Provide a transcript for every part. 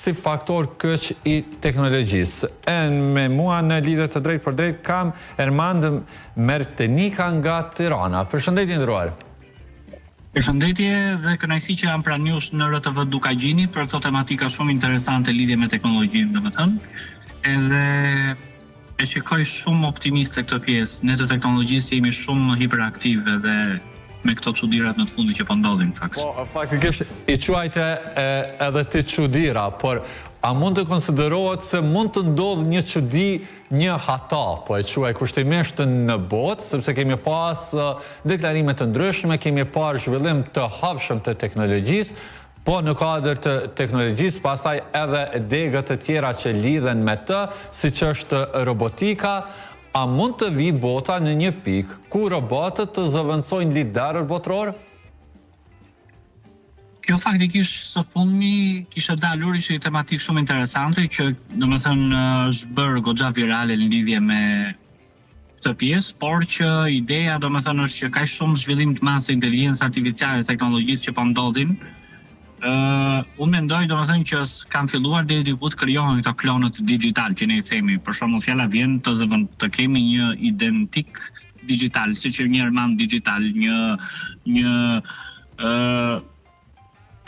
si faktor këç i teknologjisë. Me mua në lidhje të drejtë për drejtë kam Ermand Mertenika nga Tirana. Përshëndetje nderuar. Përshëndetje dhe kënaqësi që jam pranë jush në RTV Dukagjini për këto tematika shumë interesante lidhje me teknologjinë, domethënë. Edhe e shikoj shumë optimiste këtë pjesë. Ne të teknologjisë jemi shumë hiperaktive dhe me këto çudirat në të fundit që po ndodhin fakt. Po, faktikisht i quajte edhe ti çudira, por a mund të konsiderohet se mund të ndodhë një çudi, një hata, po e quaj kushtimisht në botë, sepse kemi pas deklarime të ndryshme, kemi parë zhvillim të hapshëm të teknologjisë, po në kuadër të teknologjisë, pastaj edhe degët të tjera që lidhen me të, siç është robotika. A mund të vi bota në një pikë ku robotët të zëvendësojnë liderët botror? Kjo faktikisht së fundmi kishte dalur ishte një tematikë shumë interesante që domethënë është bërë goxha virale në lidhje me këtë pjesë, por që ideja domethënë është që ka shumë zhvillim të madh të inteligjencës artificiale, teknologjisë që po ndodhin. Unë mendoj domethënë që kanë filluar deri diku të krijohen këto klonët digital që ne i themi, për shembull fjala vjen të kemi një identik digital, siç një Ermand digital, një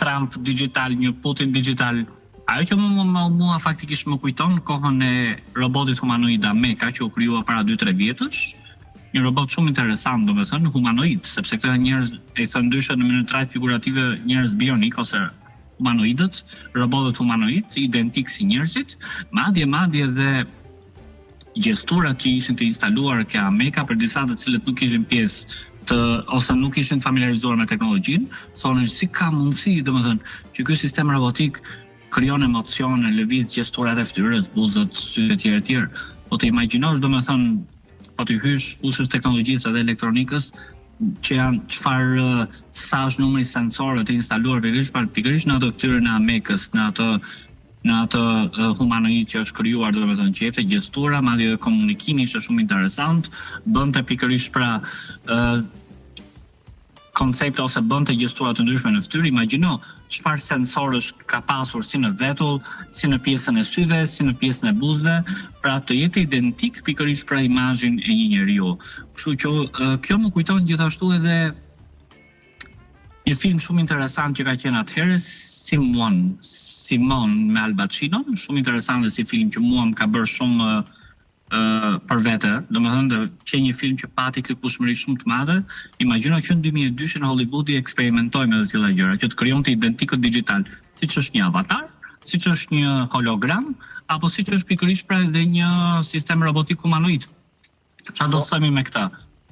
Trump digital, një Putin digital. Ajo që mua faktikisht më kujton kohën e robotit humanoid Meka që u krijua para 2-3 vjetësh. Një robot shumë interesant, domethënë humanoid, sepse këto janë njerëz e sa ndryshe në mënyrë trajt figurative njerëz bionik ose humanoidët, robotët humanoid, identik si njerëzit, madje dhe gjesturat që ishin të instaluar ka Meka për disa të cilët nuk ishin pjesë ose nuk ishin familiarizuar me teknologjinë, thonë si ka mundësi, domethënë, që ky sistem robotik krijon emocione, lëviz gjesturat e fytyrës, buzët, sytë e tjerë. Po të imagjinosh domethënë po të hysh fushës teknologjisë dhe elektronikës që janë çfarë sazh numri sensorë të instaluar pikërisht në ato fytyrën e Mekës, në atë humanoid që është krijuar, domethënë që jepte gjestura, madje komunikimi ishte shumë interesant, bënte pikërisht pra koncepte ose bënte gjestura të ndryshme në fytyrë. Imagjino çfarë sensorësh ka pasur si në vetull, si në pjesën e syve, si në pjesën e buzëve, pra të jetë identik pikërisht pra imazhin e një njeriu. Kështu që kjo më kujton gjithashtu edhe një film shumë interesant që ka qenë atëherë, Simon me Al Pacino, shumë interesant dhe si film që mua më ka bërë shumë për vete, domethënë që një film që pati kërkueshmëri shumë të madhe. Imagjino që në 2002 në Hollywoodi eksperimentoi me të tilla gjëra, që të krijonte identikët digital, siç është një avatar, siç është një hologram, apo siç është pikërisht pra edhe një sistem robotik humanoid. Çfarë do të themi me këtë?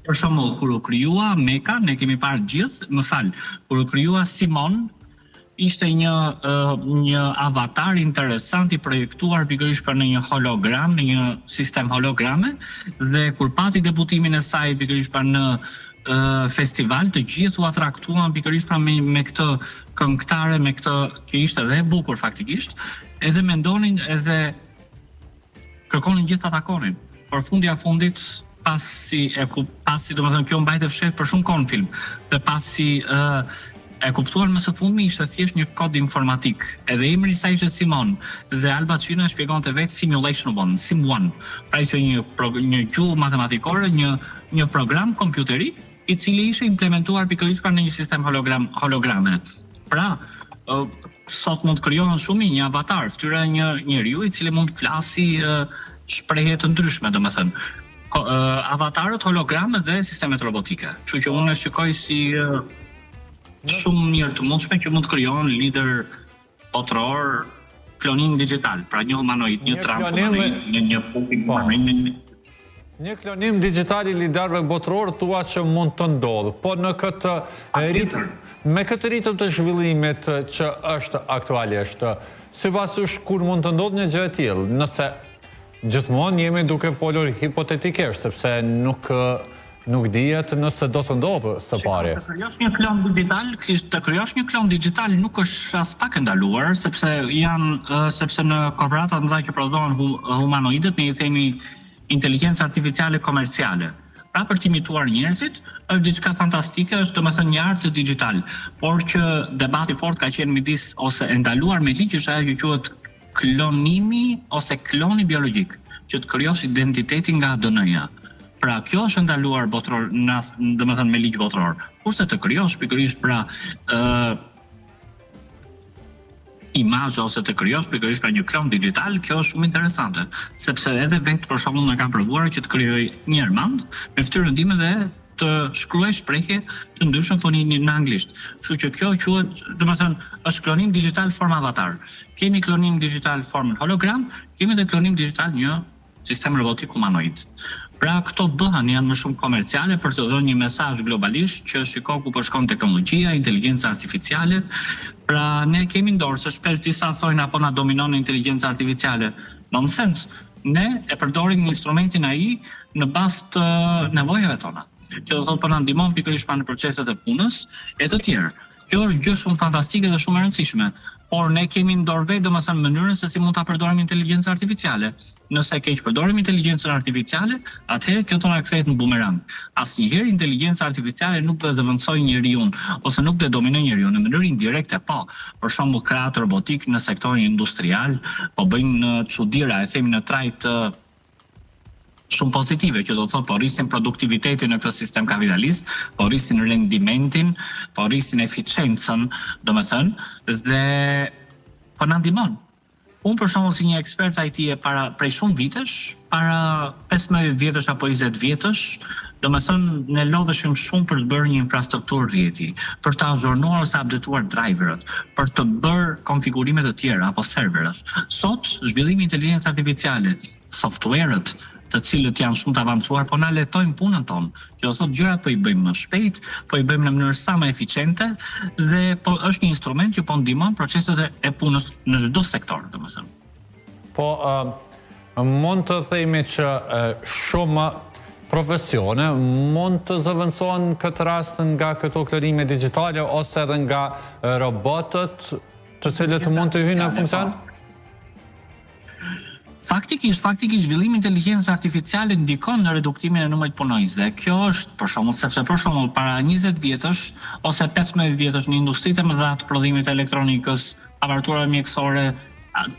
Për shembull, kur u krijua Meka, ne kemi parë gjithë, kur u krijua Simon, ishte një avatar interesant i projektuar pikërisht për në një hologram, në një sistem holograme, dhe kur pati debutimin e saj pikërisht për në festival, të gjithë u atraktuan pikërisht pra me këtë këngëtare, me këtë që ishte dhe e bukur faktikisht, edhe mendonin edhe kërkonin gjithë ta takonin. Por fundit pasi domethënë kjo mbajte fshehtë për shumë kohë në film, dhe pasi e kuptuar më së fundmi ishte thjesht një kod informatik. Edhe emri i saj ishte Simon dhe Al Pacino e shpjegonte vetë Simulation 1, Sim 1. Pra ishte një gjuhë matematikore, një program kompjuterik i cili ishte implementuar pikërisht në një sistem holograme. Pra, sot mund të krijohen shumë një avatar, fytyra e një njeriu i cili mund të flasi shprehje të ndryshme, domethënë. Avatarët, hologramet dhe sistemet robotike. Kështu që unë e shikoj si shumë mirë të mundshme që mund të krijohen lider botror, klonim digital, pra një humanoid, një Trump humanoid, një Putin humanoid. Një klonim digital i liderëve botror thua që mund të ndodhë, po në këtë ritëm, me këtë ritëm të zhvillimit që është aktualisht, sipas jush kur mund të ndodhë një gjë e tillë, nëse gjithmonë jemi duke folur hipotetikisht, sepse nuk dihet nëse do të ndodhë së pari. Të krijosh një klon digital nuk është as pak e ndaluar, sepse në korporatat mëdha që prodhojnë humanoidët, ne i themi inteligjencë artificiale komerciale. Pra për të imituar njerëzit, është diçka fantastike, është domethënë një art digital, por që debati fort ka qenë midis ose e ndaluar me ligj është ajo që quhet klonimi ose kloni biologjik, që të krijosh identitetin nga ADN-ja. Pra, kjo është ndaluar botëror, domethënë me ligj botëror. Kurse të krijosh pikërisht pra imazh ose të krijosh pikërisht pra një klon digital, kjo është shumë interesante, sepse edhe vetë për shembull na kanë provuar që të krijoj një armand me fytyrën time dhe të shkruaj shprehje të ndryshme fonin në anglisht. Kështu që kjo quhet, domethënë, është klonim digital form avatar. Kemi klonim digital formën hologram, kemi edhe klonim digital një sistem robotik humanoid. Pra këto bëhen janë më shumë komerciale për të dhënë një mesazh globalisht që shiko ku po shkon teknologjia, inteligjenca artificiale. Pra ne kemi ndorë se shpesh disa thojnë apo na dominon inteligjenca artificiale. Nonsense. Ne e përdorim instrumentin AI në bazë të nevojave tona, që do thotë po na ndihmon pikërisht në proceset e punës e të tjerë. Kjo është gjë shumë fantastike dhe shumë e rëndësishme. Por ne kemi në dorë vetë domethënë mënyrën se si mund ta përdorim inteligjencën artificiale. Nëse keq përdorim inteligjencën artificiale, atëherë kjo do na kthehet në bumerang. Asnjëherë inteligjenca artificiale nuk do të zëvendësojë njeriu ose nuk do të dominojë njeriu në mënyrë indirekte, po. Për shembull, krahat robotik në sektorin industrial po bëjnë çuditëra, e themi në trajt shumë pozitive, që do të thotë po rrisin produktivitetin në këtë sistem kapitalist, po rrisin rendimentin, po rrisin eficiencën, domethënë, dhe po na ndihmon. Unë për shembull si një ekspert IT prej shumë vitesh, para 15 vjetësh apo 20 vjetësh, domethënë ne lodheshim shumë për të bërë një infrastrukturë rrjeti, për të azhurnuar ose updateuar driverët, për të bërë konfigurime të tjera apo serverët. Sot zhvillimi i inteligjencës artificiale, softwarët të cilët janë shumë të avancuar, po na lehtojnë punën tonë. Që do thotë gjërat po i bëjmë më shpejt, po i bëjmë në mënyrë sa më eficiente dhe po është një instrument që po ndihmon proceset e punës në çdo sektor, domethënë. Po mund të themi që shumë profesione mund të zëvendësohen këtë rast nga këto klonime digjitale ose edhe nga robotët të cilët mund të hyjnë në funksion? Faktikisht zhvillimi i inteligjencës artificiale ndikon në reduktimin e numrit punonjësve. Kjo është për shembull sepse për shembull para 20 vjetësh ose 15 vjetësh në industritë e mëdha të prodhimit elektronikës, aparaturave mjekësore,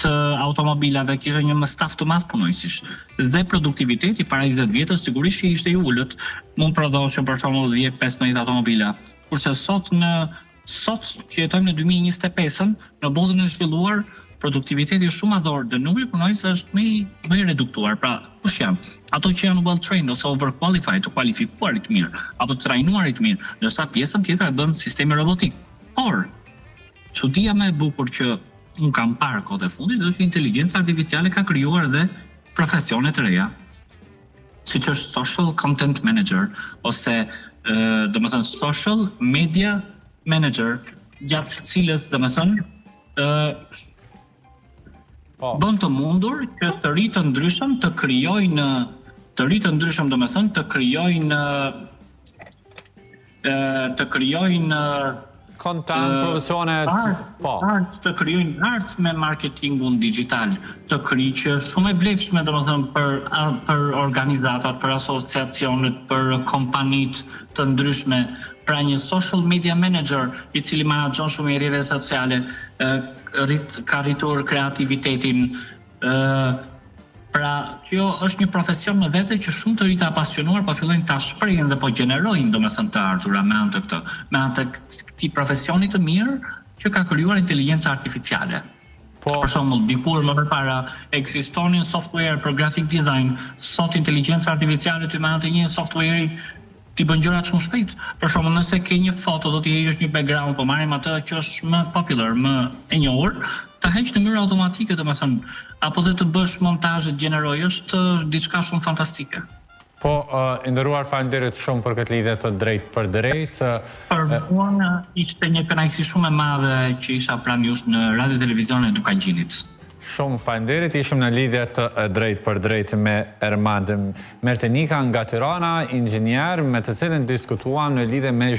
të automobilave kishte një staf të madh punonjësish. Dhe produktiviteti para 20 vjetësh sigurisht ishte i ulët. Mund prodhoshin për shembull 10-15 automobila. Kurse sot që jetojmë në 2025-ën, në botën e zhvilluar, produktiviteti është shumë madhor dhe numri i punonjësve është më i reduktuar. Pra, kush janë? Ato që janë well trained ose overqualified, të kualifikuarit mirë, apo të trajnuarit mirë, ndërsa pjesën tjetër e bën sistemi robotik. Por, çudia më e bukur që unë kam parë kohët e fundit është që inteligjenca artificiale ka krijuar edhe profesione të reja, siç është social content manager ose domethënë social media manager, gjatë cilës domethënë bën të mundur që të ri të ndryshëm të krijojnë domethënë të krijojnë content, profesionet, po. Të krijojnë art me marketingun digital, të që shumë e vlefshme domethënë për organizatat, për asociacionet, për kompanitë të ndryshme. Pra një social media manager i cili menaxhon shumë rrjete sociale, ka rritur kreativitetin. Pra kjo është një profesion në vete që shumë të rinj të apasionuar po fillojnë ta shprehin dhe po gjenerojnë domethënë të ardhura me anë të këtij profesioni të mirë që ka krijuar inteligjenca artificiale. Për shembull, dikur më përpara ekzistonin software për graphic design, sot inteligjenca artificiale ty me anë të një software ti bën gjërat shumë shpejt. Për shembull, nëse ke një foto, do t'i heqësh një background, po marrim atë që është më popular, më e njohur, ta heq në mënyrë automatike, domethënë, apo dhe të bësh montazhe të gjeneroj, është diçka shumë fantastike. Po, nderuar, faleminderit shumë për këtë lidhje të drejtë për drejtë. Për mua ishte një kënaqësi shumë e madhe që isha pranë jush në Radio Televizion e Dukangjinit. Shumë faleminderit, ishim në lidhje të drejtë për drejtë me Ermand Mertenika nga Tirana, inxhinier me të cilin diskutuam në lidhje me